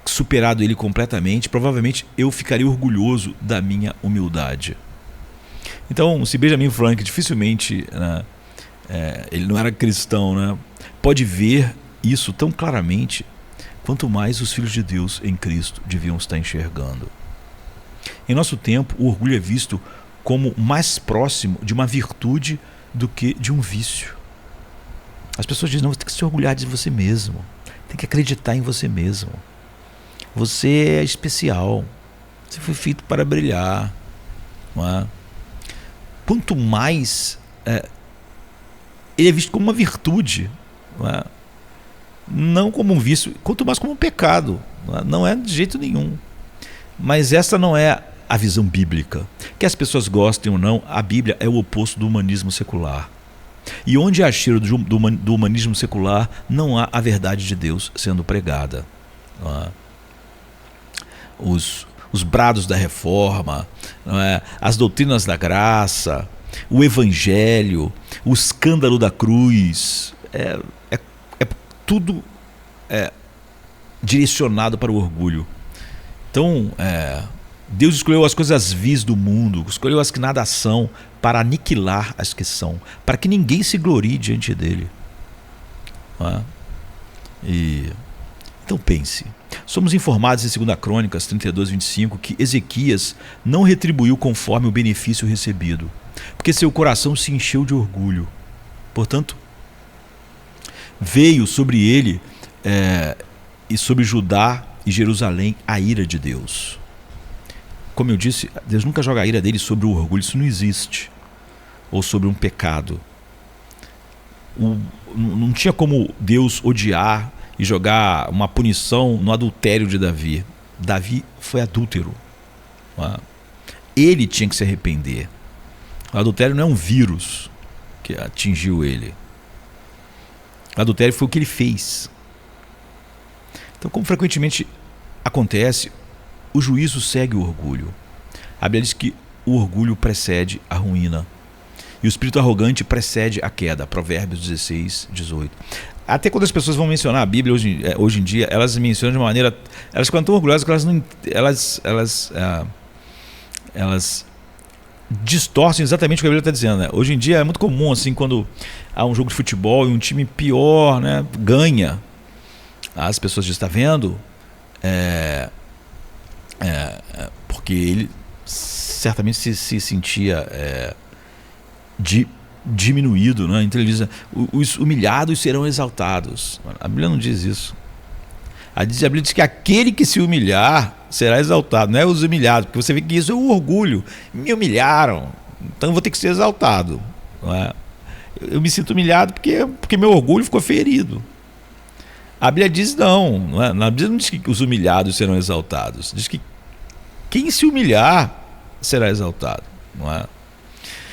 superado ele completamente, provavelmente eu ficaria orgulhoso da minha humildade. Então, se Benjamin Franklin dificilmente, né, ele não era cristão, né, pode ver isso tão claramente, quanto mais os filhos de Deus em Cristo deviam estar enxergando. Em nosso tempo, o orgulho é visto como mais próximo de uma virtude do que de um vício. As pessoas dizem, não, você tem que se orgulhar de você mesmo, tem que acreditar em você mesmo. Você é especial, você foi feito para brilhar, não é? Quanto mais ele é visto como uma virtude, não como um vício, quanto mais como um pecado, não é de jeito nenhum. Mas essa não é a visão bíblica. Que as pessoas gostem ou não, a Bíblia é o oposto do humanismo secular. E onde há cheiro do humanismo secular, não há a verdade de Deus sendo pregada. Não é? Os brados da reforma, não é? As doutrinas da graça, o evangelho, o escândalo da cruz, é tudo direcionado para o orgulho. Então, Deus escolheu as coisas vis do mundo, escolheu as que nada são, para aniquilar as que são, para que ninguém se glorie diante dele. Então pense, somos informados em 2 Crônicas 32, 25 que Ezequias não retribuiu conforme o benefício recebido, porque seu coração se encheu de orgulho. Portanto, veio sobre ele e sobre Judá e Jerusalém a ira de Deus. Como eu disse, Deus nunca joga a ira dele sobre o orgulho, isso não existe. Ou sobre um pecado. Não tinha como Deus odiar e jogar uma punição no adultério de Davi. Davi foi adúltero. Ele tinha que se arrepender. O adultério não é um vírus que atingiu ele. O adultério foi o que ele fez. Então, como frequentemente acontece, o juízo segue o orgulho. A Bíblia diz que o orgulho precede a ruína e o espírito arrogante precede a queda. Provérbios 16, 18. Até quando as pessoas vão mencionar a Bíblia hoje em dia, elas mencionam de uma maneira... Elas ficam tão orgulhosas que elas distorcem exatamente o que a Bíblia está dizendo, né? Hoje em dia é muito comum, assim, quando há um jogo de futebol e um time pior, né, ganha, as pessoas dizem, está vendo? Porque ele certamente se sentia diminuído, né? Então ele diz: os humilhados serão exaltados. A Bíblia não diz isso. A Bíblia diz que aquele que se humilhar será exaltado, não é os humilhados, porque você vê que isso é o orgulho. Me humilharam, então eu vou ter que ser exaltado, não é? Eu me sinto humilhado porque meu orgulho ficou ferido. A Bíblia diz não é? A Bíblia não diz que os humilhados serão exaltados, diz que quem se humilhar será exaltado, não é?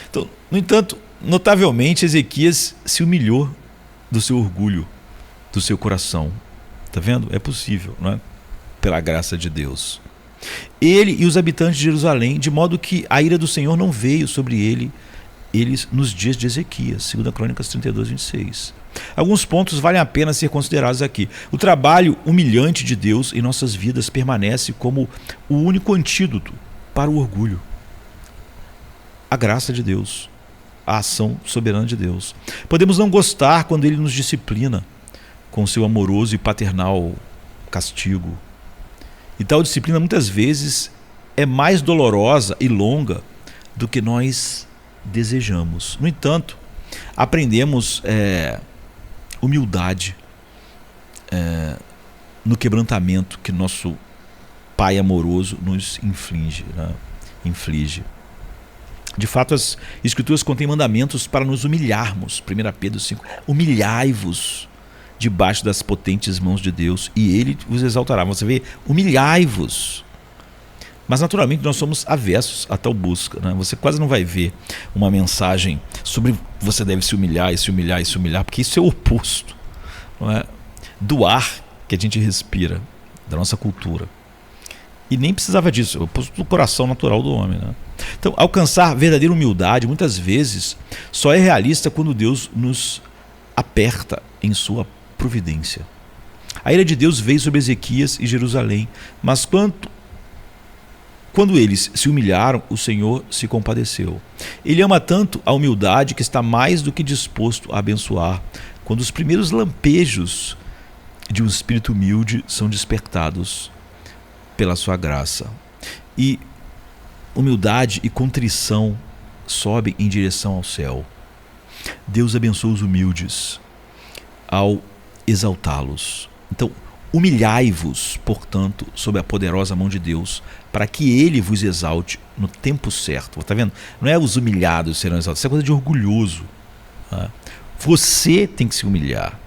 Então, no entanto, notavelmente Ezequias se humilhou do seu orgulho, do seu coração. Está vendo? É possível, não é? Pela graça de Deus. Ele e os habitantes de Jerusalém, de modo que a ira do Senhor não veio sobre eles nos dias de Ezequias, 2 Crônicas 32, 26. Alguns pontos valem a pena ser considerados aqui. O trabalho humilhante de Deus em nossas vidas permanece como o único antídoto para o orgulho. A graça de Deus, a ação soberana de Deus. Podemos não gostar quando Ele nos disciplina com seu amoroso e paternal castigo. E tal disciplina muitas vezes é mais dolorosa e longa do que nós desejamos. No entanto, aprendemos humildade no quebrantamento que nosso Pai amoroso nos inflige, né? De fato, as Escrituras contêm mandamentos para nos humilharmos. 1 Pedro 5. Humilhai-vos debaixo das potentes mãos de Deus e Ele vos exaltará. Você vê, humilhai-vos. Mas naturalmente nós somos avessos a tal busca, né? Você quase não vai ver uma mensagem sobre você deve se humilhar e se humilhar e se humilhar, porque isso é o oposto, não é? Do ar que a gente respira, da nossa cultura. E nem precisava disso, é o oposto do coração natural do homem, né? Então, alcançar verdadeira humildade muitas vezes só é realista quando Deus nos aperta em sua providência. A ira de Deus veio sobre Ezequias e Jerusalém, mas quando eles se humilharam, o Senhor se compadeceu. Ele ama tanto a humildade que está mais do que disposto a abençoar quando os primeiros lampejos de um espírito humilde são despertados pela sua graça. E humildade e contrição sobem em direção ao céu. Deus abençoa os humildes ao exaltá-los. Então, humilhai-vos, portanto, sob a poderosa mão de Deus, para que Ele vos exalte no tempo certo. Está vendo? Não é os humilhados serão exaltados, isso é coisa de orgulhoso. Tá? Você tem que se humilhar,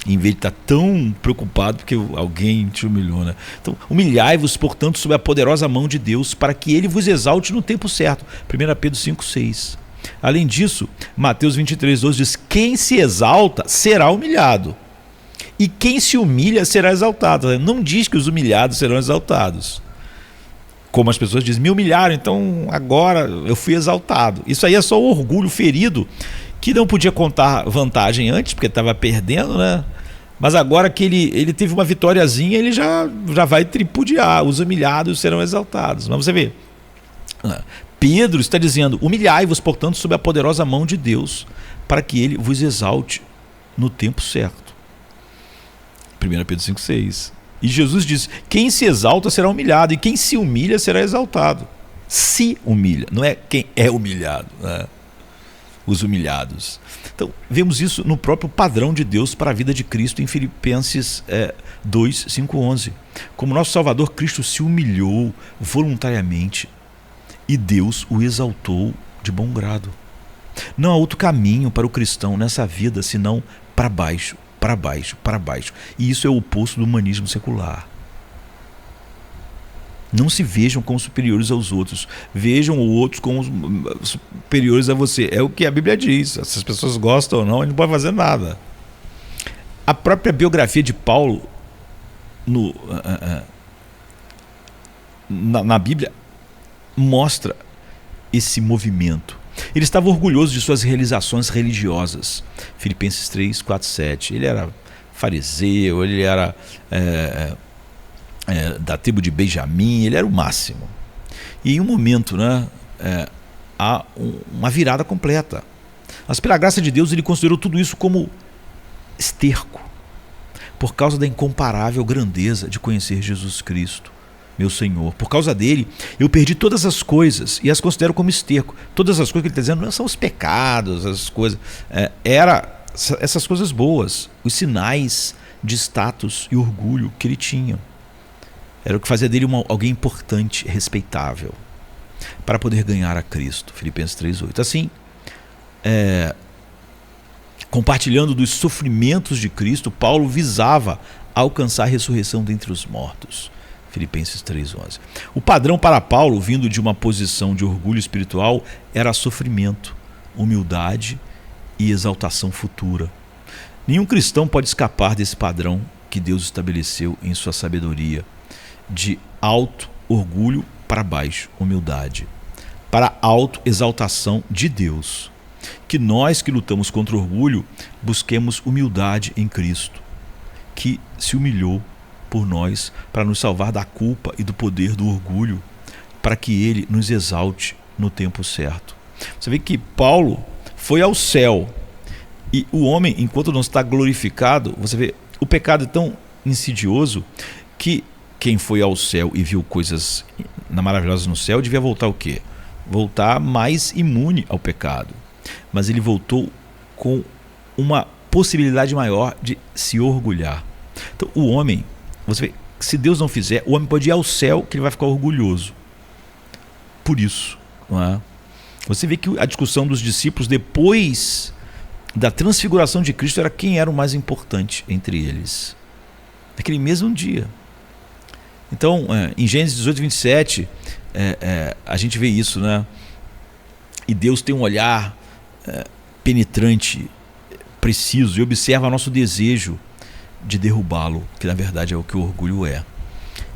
em vez de estar tão preocupado porque alguém te humilhou, né? Então, humilhai-vos, portanto, sob a poderosa mão de Deus, para que Ele vos exalte no tempo certo. 1 Pedro 5,6. Além disso, Mateus 23,12 diz: quem se exalta será humilhado, e quem se humilha será exaltado. Não diz que os humilhados serão exaltados. Como as pessoas dizem, me humilharam, então agora eu fui exaltado. Isso aí é só o orgulho ferido, que não podia contar vantagem antes, porque estava perdendo, né? Mas agora que ele teve uma vitóriazinha, ele já vai tripudiar. Os humilhados serão exaltados. Mas você vê, Pedro está dizendo: humilhai-vos, portanto, sob a poderosa mão de Deus, para que Ele vos exalte no tempo certo. 1 Pedro 5,6. E Jesus diz: quem se exalta será humilhado, e quem se humilha será exaltado. Se humilha, não é quem é humilhado, né? Os humilhados. Então, vemos isso no próprio padrão de Deus para a vida de Cristo em Filipenses 2, 5, 11. Como nosso Salvador, Cristo se humilhou voluntariamente e Deus o exaltou de bom grado. Não há outro caminho para o cristão nessa vida senão para baixo, para baixo, para baixo. E isso é o oposto do humanismo secular. Não se vejam como superiores aos outros. Vejam os outros como superiores a você. É o que a Bíblia diz. Se as pessoas gostam ou não, a gente não pode fazer nada. A própria biografia de Paulo na Bíblia mostra esse movimento. Ele estava orgulhoso de suas realizações religiosas. Filipenses 3, 4, 7. Ele era fariseu, ele era da tribo de Benjamim, ele era o máximo. E em um momento, né, há uma virada completa. Mas pela graça de Deus ele considerou tudo isso como esterco, por causa da incomparável grandeza de conhecer Jesus Cristo, meu Senhor. Por causa dele, eu perdi todas as coisas e as considero como esterco. Todas as coisas que ele está dizendo não são os pecados, as coisas. Essas coisas boas, os sinais de status e orgulho que ele tinha. Era o que fazia dele alguém importante, respeitável, para poder ganhar a Cristo. Filipenses 3,8. Assim, compartilhando dos sofrimentos de Cristo, Paulo visava alcançar a ressurreição dentre os mortos. Filipenses 3,11. O padrão para Paulo, vindo de uma posição de orgulho espiritual, era sofrimento, humildade e exaltação futura. Nenhum cristão pode escapar desse padrão que Deus estabeleceu em sua sabedoria, de alto orgulho para baixo, humildade, para alto exaltação de Deus. Que nós que lutamos contra o orgulho busquemos humildade em Cristo, que se humilhou por nós para nos salvar da culpa e do poder do orgulho, para que ele nos exalte no tempo certo. Você vê que Paulo foi ao céu e o homem, enquanto não está glorificado, você vê, o pecado é tão insidioso que quem foi ao céu e viu coisas maravilhosas no céu devia voltar o quê? Voltar mais imune ao pecado. Mas ele voltou com uma possibilidade maior de se orgulhar. Então o homem, você vê, se Deus não fizer, o homem pode ir ao céu que ele vai ficar orgulhoso. Por isso, não é? Você vê que a discussão dos discípulos depois da transfiguração de Cristo era quem era o mais importante entre eles. Naquele mesmo dia. Então, em Gênesis 18, 27, a gente vê isso, né? E Deus tem um olhar penetrante, preciso, e observa nosso desejo de derrubá-lo, que na verdade é o que o orgulho é.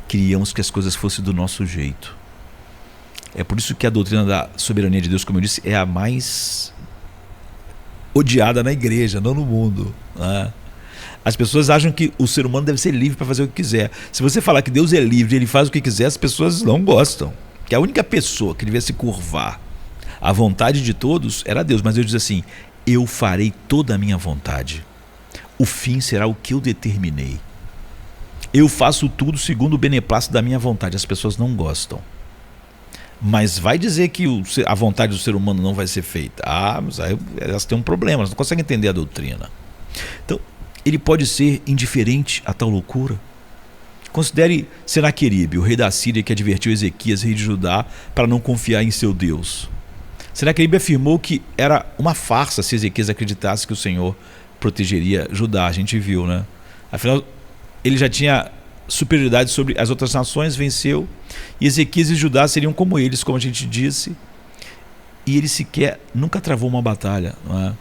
Queríamos que as coisas fossem do nosso jeito. É por isso que a doutrina da soberania de Deus, como eu disse, é a mais odiada na igreja, não no mundo, né? As pessoas acham que o ser humano deve ser livre para fazer o que quiser. Se você falar que Deus é livre e ele faz o que quiser, as pessoas não gostam. Que a única pessoa que devia se curvar à vontade de todos era Deus. Mas Deus diz assim: eu farei toda a minha vontade. O fim será o que eu determinei. Eu faço tudo segundo o beneplácito da minha vontade. As pessoas não gostam. Mas vai dizer que a vontade do ser humano não vai ser feita. Mas aí elas têm um problema, elas não conseguem entender a doutrina. Então, ele pode ser indiferente a tal loucura? Considere Senaqueribe, o rei da Síria, que advertiu Ezequias, rei de Judá, para não confiar em seu Deus. Senaqueribe afirmou que era uma farsa se Ezequias acreditasse que o Senhor protegeria Judá. A gente viu, né? Afinal, ele já tinha superioridade sobre as outras nações, venceu, e Ezequias e Judá seriam como eles, como a gente disse, e ele sequer nunca travou uma batalha, não é?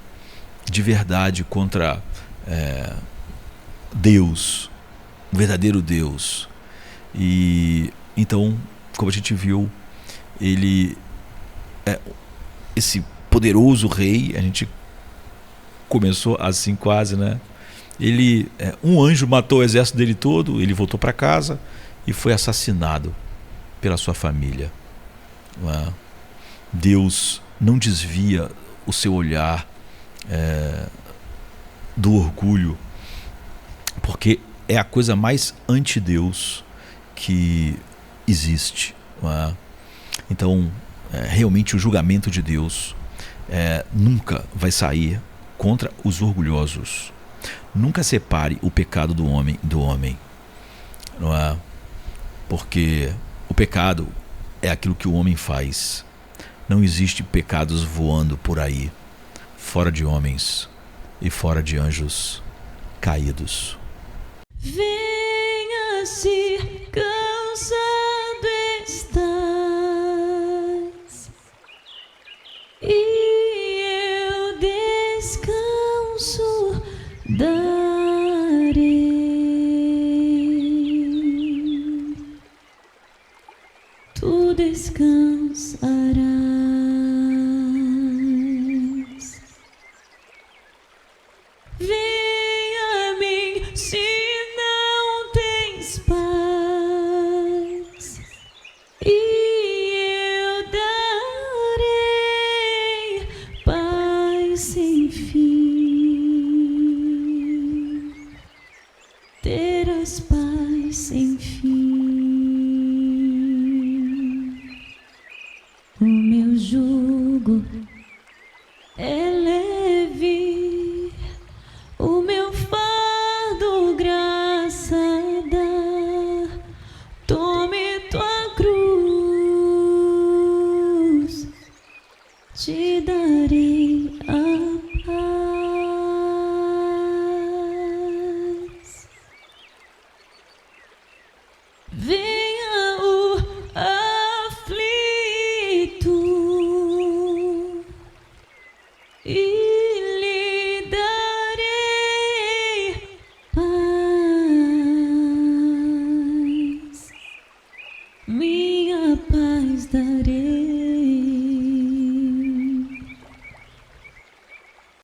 De verdade contra Deus, o verdadeiro Deus. E então, como a gente viu, ele esse poderoso rei, a gente começou assim quase, né? Ele, um anjo matou o exército dele todo, ele voltou para casa e foi assassinado pela sua família. Deus não desvia o seu olhar do orgulho, porque é a coisa mais anti-Deus que existe. Então, realmente o julgamento de Deus nunca vai sair contra os orgulhosos. Nunca separe o pecado do homem, não é? Porque o pecado é aquilo que o homem faz. Não existe pecados voando por aí, fora de homens e fora de anjos caídos. Venha se cansado estás, e eu descanso darei. Tu descansarás. Venha a mim se não tens paz, e eu darei paz sem fim. Terás paz sem fim. é leve, o meu fardo graça dá. Tome tua cruz, te darei a paz. Venha o aflito e